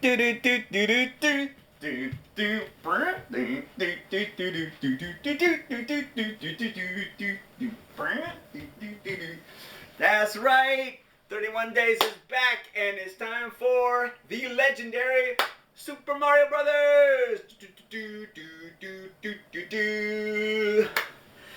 That's right. 31 Days is back, and it's time for the legendary Super Mario Brothers.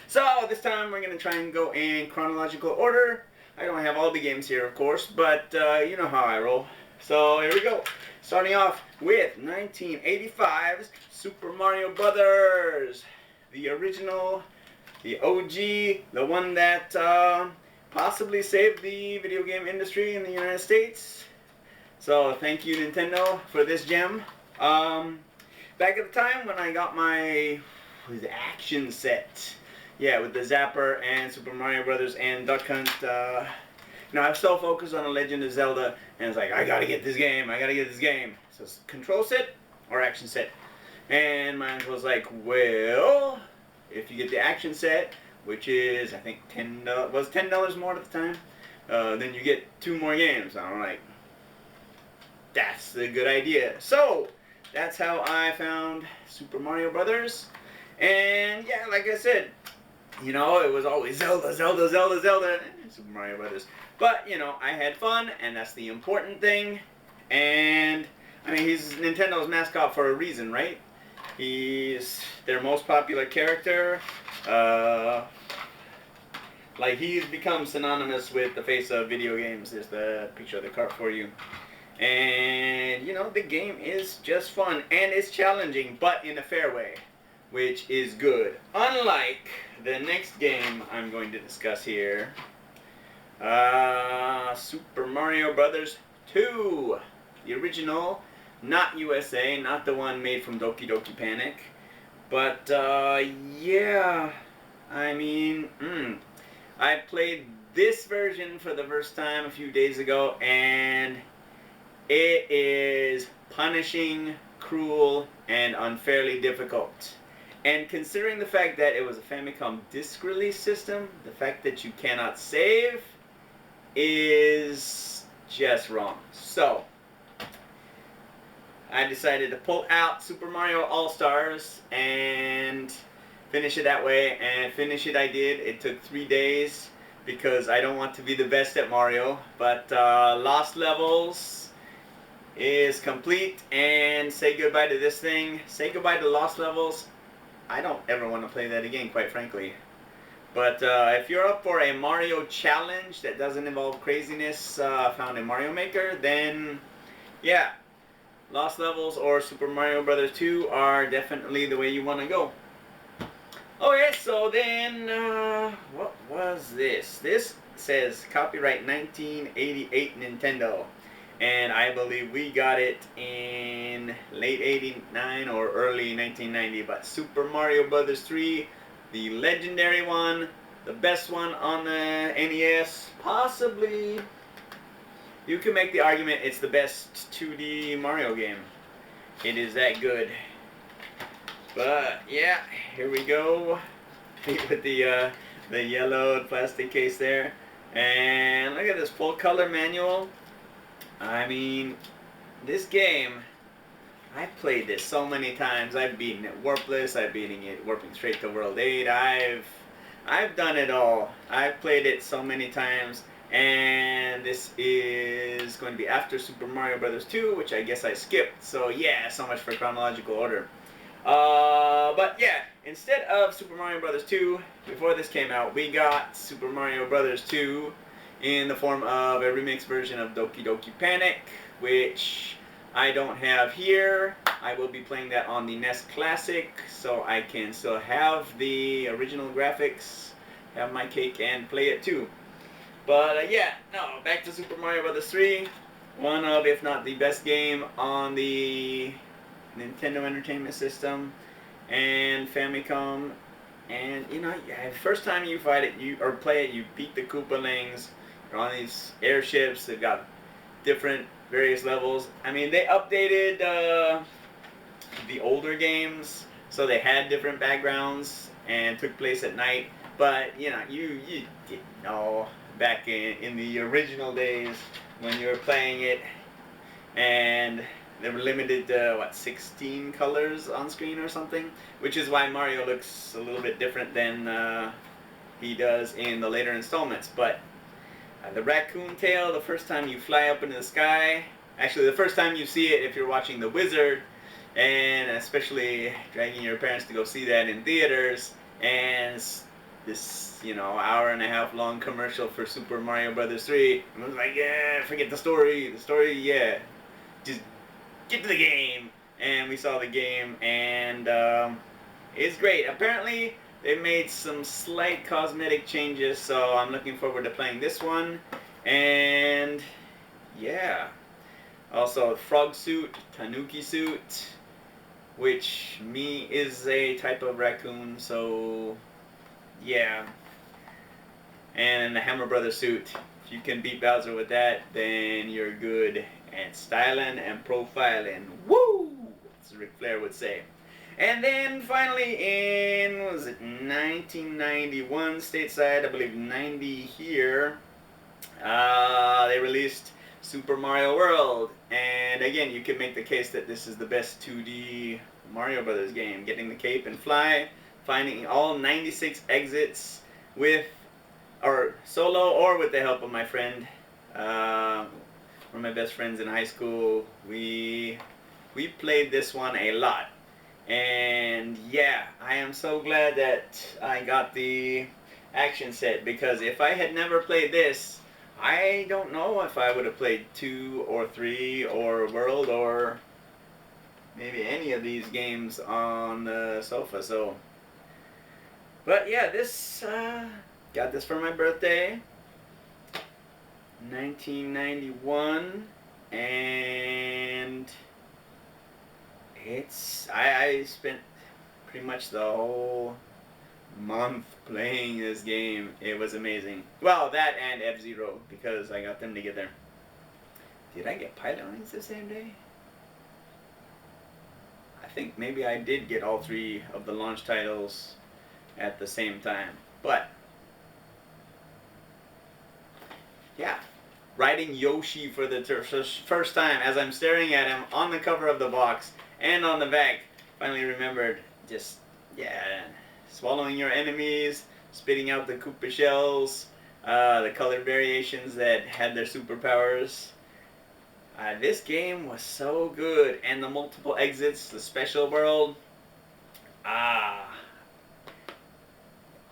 So this time we're gonna try and go in chronological order. I don't have all the games here, of course, but you know how I roll. So here we go. Starting off with 1985's Super Mario Brothers, the original, the OG, the one that possibly saved the video game industry in the United States. So thank you, Nintendo, for this gem. Back at the time when I got my action set, yeah, with the Zapper and Super Mario Brothers and Duck Hunt, I was so focused on The Legend of Zelda, and it's like, I gotta get this game. So it's control set or action set. And my uncle was like, well, if you get the action set, which is, I think, $10 more at the time, then you get 2 more games. And I'm like, that's a good idea. So that's how I found Super Mario Brothers. And yeah, like I said, it was always Zelda, Super Mario Brothers. But, I had fun, and that's the important thing. And, he's Nintendo's mascot for a reason, right? He's their most popular character. He's become synonymous with the face of video games. There's the picture of the cart for you. And, the game is just fun, and it's challenging, but in a fair way, which is good. Unlike the next game I'm going to discuss here, Super Mario Brothers 2, the original, not USA, not the one made from Doki Doki Panic, but yeah, I played this version for the first time a few days ago, and it is punishing, cruel, and unfairly difficult. And considering the fact that it was a Famicom disc release system, the fact that you cannot save is just wrong. So I decided to pull out Super Mario All-Stars and finish it that way, and finish it I did. It took 3 days because I don't want to be the best at Mario, but Lost Levels is complete, and say goodbye to this thing. Say goodbye to Lost Levels. I don't ever want to play that again, quite frankly. But if you're up for a Mario challenge that doesn't involve craziness found in Mario Maker, then yeah, Lost Levels or Super Mario Brothers 2 are definitely the way you want to go. Okay, so then, what was this? This says copyright 1988 Nintendo. And I believe we got it in late 89 or early 1990. But Super Mario Brothers 3, the legendary one, the best one on the NES, possibly. You can make the argument it's the best 2D Mario game. It is that good. But yeah, here we go with the yellowed plastic case there. And look at this full color manual. This game, I've played this so many times. I've beaten it warpless, I've beaten it warping straight to World 8, I've done it all. I've played it so many times, and this is going to be after Super Mario Brothers 2, which I guess I skipped. So yeah, so much for chronological order. But yeah, instead of Super Mario Brothers 2, before this came out, we got Super Mario Brothers 2 in the form of a remix version of Doki Doki Panic, which I don't have here. I will be playing that on the NES Classic, so I can still have the original graphics, have my cake, and play it too. But yeah, no, back to Super Mario Bros. 3. One of, if not the best game on the Nintendo Entertainment System and Famicom. And first time you fight it, or play it, you beat the Koopalings. They're on these airships. They've got different various levels. They updated the older games, so they had different backgrounds and took place at night. But you didn't know back in the original days when you were playing it, and They were limited to, what, 16 colors on screen or something? Which is why Mario looks a little bit different than he does in the later installments. But the raccoon tail, the first time you fly up into the sky, actually the first time you see it if you're watching The Wizard, and especially dragging your parents to go see that in theaters, and this, hour and a half long commercial for Super Mario Brothers 3. I was like, yeah, forget the story. The story, yeah. Just get to the game. And we saw the game, and it's great. Apparently, they made some slight cosmetic changes, so I'm looking forward to playing this one. And yeah. Also, frog suit, tanuki suit, which is a type of raccoon, so yeah. And the Hammer Brothers suit. If you can beat Bowser with that, then you're good at styling and profiling. Woo! As Ric Flair would say. And then finally in, what was it, 1991 stateside, I believe 90 here, they released Super Mario World. And again, you can make the case that this is the best 2D Mario Brothers game. Getting the cape and fly, finding all 96 exits with, or solo, or with the help of my friend, one of my best friends in high school. We played this one a lot. And yeah, I am so glad that I got the action set, because if I had never played this, I don't know if I would have played 2 or 3 or World or maybe any of these games on the sofa. So, but yeah, this got this for my birthday, 1991, and I spent pretty much the whole month playing this game. It was amazing. Well, that and F-Zero, because I got them together. Did I get Pilot Wings the same day? I think maybe I did get all 3 of the launch titles at the same time. But yeah, riding Yoshi for the first time, as I'm staring at him on the cover of the box and on the back, finally remembered, just, yeah, swallowing your enemies, spitting out the Koopa shells, the colored variations that had their superpowers. This game was so good, and the multiple exits, the special world.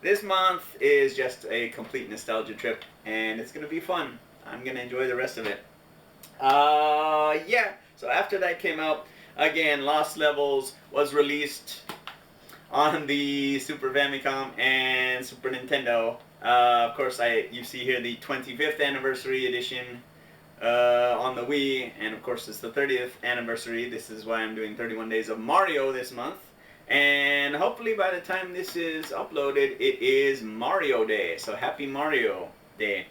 This month is just a complete nostalgia trip, and it's going to be fun. I'm going to enjoy the rest of it. Yeah, so after that came out, again, Lost Levels was released on the Super Famicom and Super Nintendo. Of course, you see here the 25th anniversary edition on the Wii, and of course it's the 30th anniversary. This is why I'm doing 31 Days of Mario this month. And hopefully by the time this is uploaded, it is Mario Day. So happy Mario Day.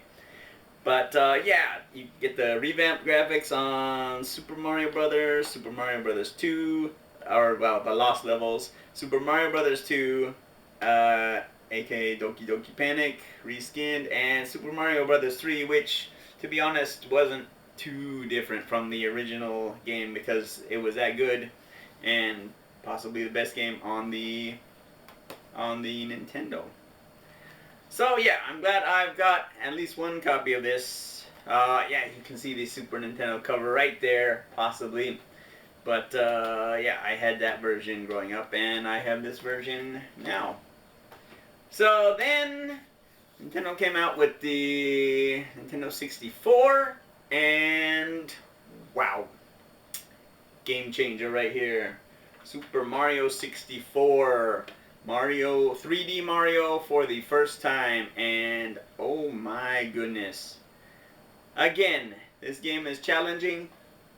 But yeah, you get the revamped graphics on Super Mario Brothers, Super Mario Brothers 2, or well, the Lost Levels, Super Mario Brothers 2, aka Doki Doki Panic, reskinned, and Super Mario Brothers 3, which, to be honest, wasn't too different from the original game because it was that good, and possibly the best game on the Nintendo. So yeah, I'm glad I've got at least one copy of this. Yeah, you can see the Super Nintendo cover right there, possibly. But yeah, I had that version growing up, and I have this version now. So then, Nintendo came out with the Nintendo 64, and wow, game changer right here. Super Mario 64. 3D Mario for the first time, and oh my goodness. Again, this game is challenging.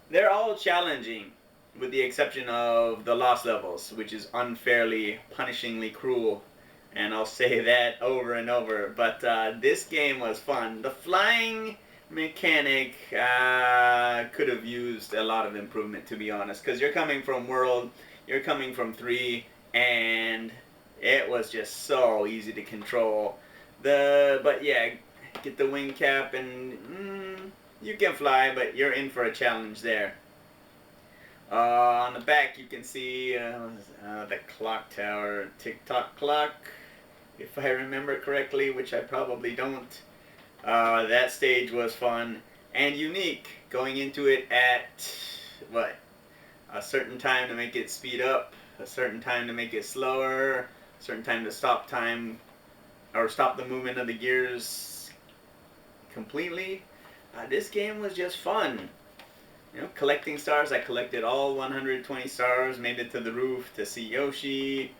They're all challenging, with the exception of the Lost Levels, which is unfairly, punishingly cruel. And I'll say that over and over. But this game was fun. The flying mechanic could have used a lot of improvement, to be honest. Because you're coming from World, you're coming from 3, and it was just so easy to control. But yeah, get the wing cap and you can fly, but you're in for a challenge there. On the back you can see the clock tower, tick-tock clock, if I remember correctly, which I probably don't. That stage was fun and unique, going into it at, what, a certain time to make it speed up, a certain time to make it slower, a certain time to stop time, or stop the movement of the gears completely. This game was just fun. You know, collecting stars. I collected all 120 stars, made it to the roof to see Yoshi.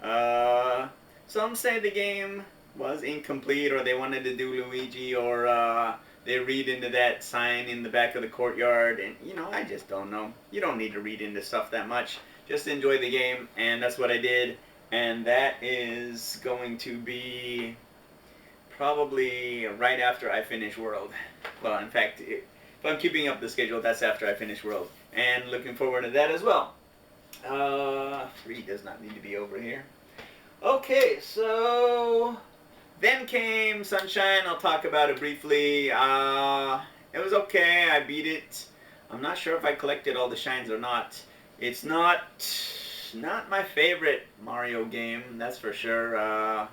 Some say the game was incomplete, or they wanted to do Luigi, or they read into that sign in the back of the courtyard, and you know, I just don't know. You don't need to read into stuff that much. Just enjoy the game, and that's what I did. And that is going to be probably right after I finish World. Well, in fact, if I'm keeping up the schedule, that's after I finish World. And looking forward to that as well. 3 does not need to be over here. Okay, so then came Sunshine. I'll talk about it briefly. It was okay. I beat it. I'm not sure if I collected all the shines or not. It's not my favorite Mario game, that's for sure.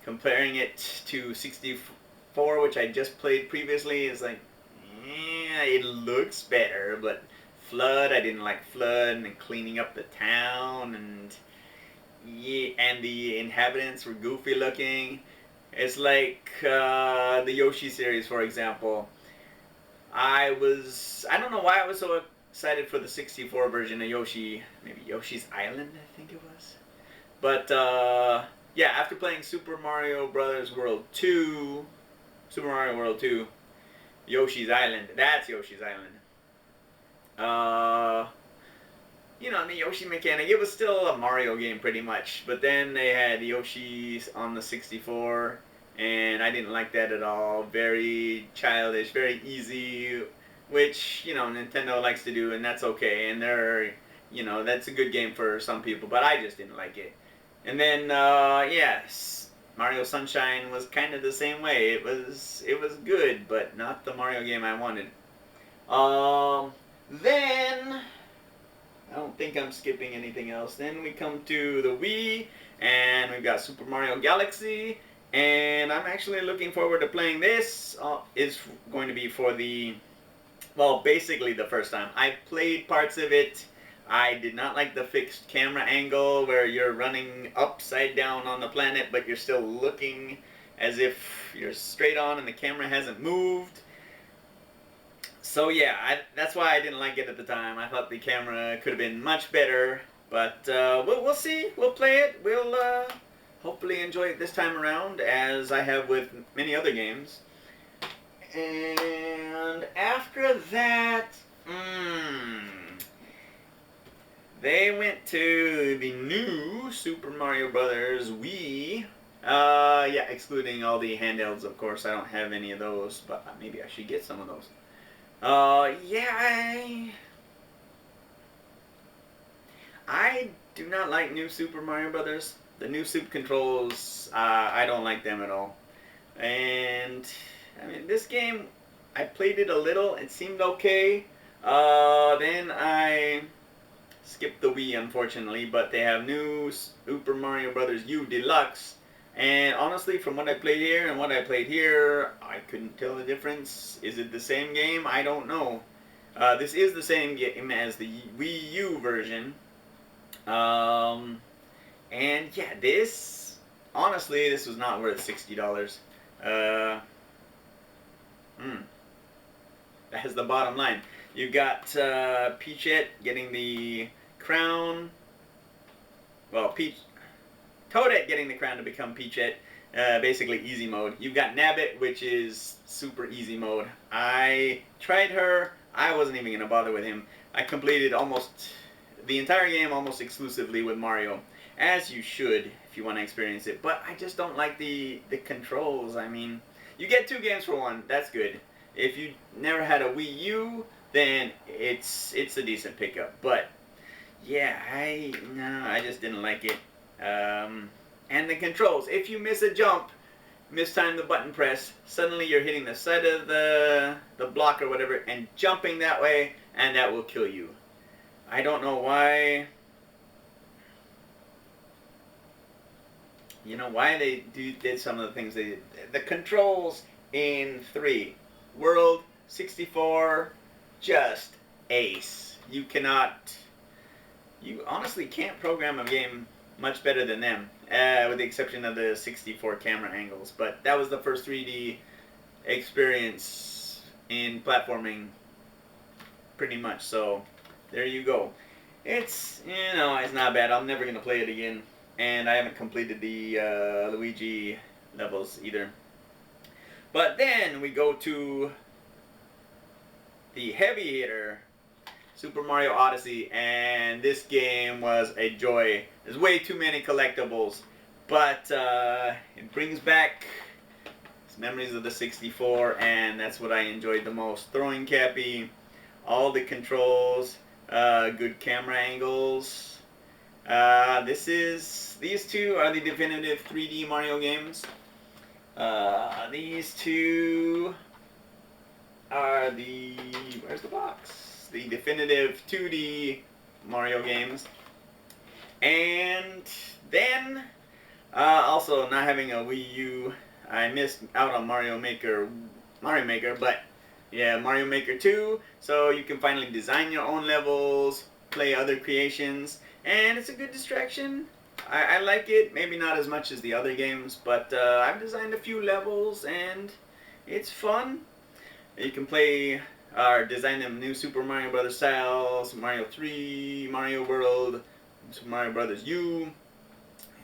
Comparing it to 64, which I just played previously, is like, yeah, it looks better, but Flood, I didn't like Flood, and cleaning up the town, and yeah, and the inhabitants were goofy looking. It's like the Yoshi series, for example. I don't know why I was so excited for the 64 version of Yoshi, maybe Yoshi's Island, I think it was. But yeah, after playing Super Mario Brothers World 2, Super Mario World 2, Yoshi's Island, that's Yoshi's Island. You know, the Yoshi mechanic, it was still a Mario game pretty much, but then they had Yoshi's on the 64, and I didn't like that at all. Very childish, very easy, which, you know, Nintendo likes to do, and that's okay, and they're, you know, that's a good game for some people, but I just didn't like it. And then, yes, Mario Sunshine was kind of the same way. It was good, but not the Mario game I wanted. Then, I don't think I'm skipping anything else. Then we come to the Wii, and we've got Super Mario Galaxy, and I'm actually looking forward to playing this. It's going to be for the, well, basically the first time. I played parts of it. I did not like the fixed camera angle where you're running upside down on the planet, but you're still looking as if you're straight on and the camera hasn't moved. So yeah, that's why I didn't like it at the time. I thought the camera could have been much better, but we'll see. We'll play it. We'll hopefully enjoy it this time around, as I have with many other games. And after that, they went to the new Super Mario Brothers Wii. Yeah, excluding all the handhelds, of course. I don't have any of those, but maybe I should get some of those. Yeah, I do not like new Super Mario Brothers. The new Super controls, I don't like them at all. And, I mean, this game, I played it a little. It seemed okay. Then I skipped the Wii, unfortunately, but they have new Super Mario Brothers U Deluxe. And honestly, from what I played here and what I played here, I couldn't tell the difference. Is it the same game? I don't know. This is the same game as the Wii U version. And yeah, honestly, this was not worth $60. That's the bottom line. You got Peachette getting the crown. Well, Toadette getting the crown to become Peachette. Basically easy mode. You've got Nabbit, which is super easy mode. I tried her. I wasn't even going to bother with him. I completed almost the entire game almost exclusively with Mario. As you should if you want to experience it. But I just don't like the controls. I mean, you get 2 games for 1. That's good. If you never had a Wii U, then it's a decent pickup. But yeah, I just didn't like it. And the controls. If you miss a jump, mistime the button press, suddenly you're hitting the side of the block or whatever and jumping that way, and that will kill you. I don't know why. Why they did some of the things they did. The controls in 3, World 64, just ace. You honestly can't program a game much better than them, with the exception of the 64 camera angles. But that was the first 3D experience in platforming, pretty much. So there you go. It's not bad. I'm never gonna play it again, and I haven't completed the Luigi levels either. But then we go to the heavy hitter, Super Mario Odyssey, and this game was a joy. There's way too many collectibles, but it brings back memories of the 64, and that's what I enjoyed the most. Throwing Cappy, all the controls, good camera angles. These two are the definitive 3D Mario games. These two are where's the box? The definitive 2D Mario games. And then, also not having a Wii U, I missed out on Mario Maker, but yeah, Mario Maker 2, so you can finally design your own levels, play other creations, and it's a good distraction. I like it, maybe not as much as the other games, but I've designed a few levels, and it's fun. You can play or design them new Super Mario Brothers style, Super Mario 3, Mario World, Super Mario Brothers U,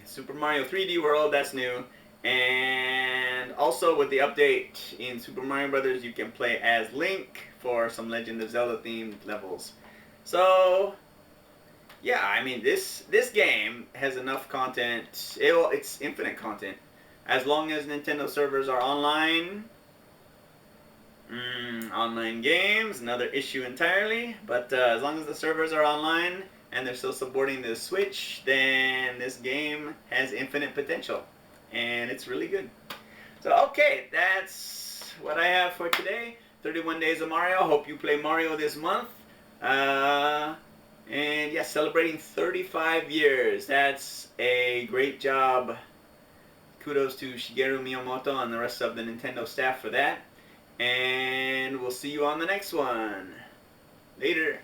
Super Mario 3D World, that's new. And also with the update in Super Mario Brothers, you can play as Link for some Legend of Zelda themed levels. So yeah, I mean this game has enough content. It's infinite content, as long as Nintendo servers are online. Online games, another issue entirely. But as long as the servers are online and they're still supporting the Switch, then this game has infinite potential. And it's really good. So, okay, that's what I have for today. 31 Days of Mario. Hope you play Mario this month. And yeah, celebrating 35 years. That's a great job. Kudos to Shigeru Miyamoto and the rest of the Nintendo staff for that. And we'll see you on the next one. Later.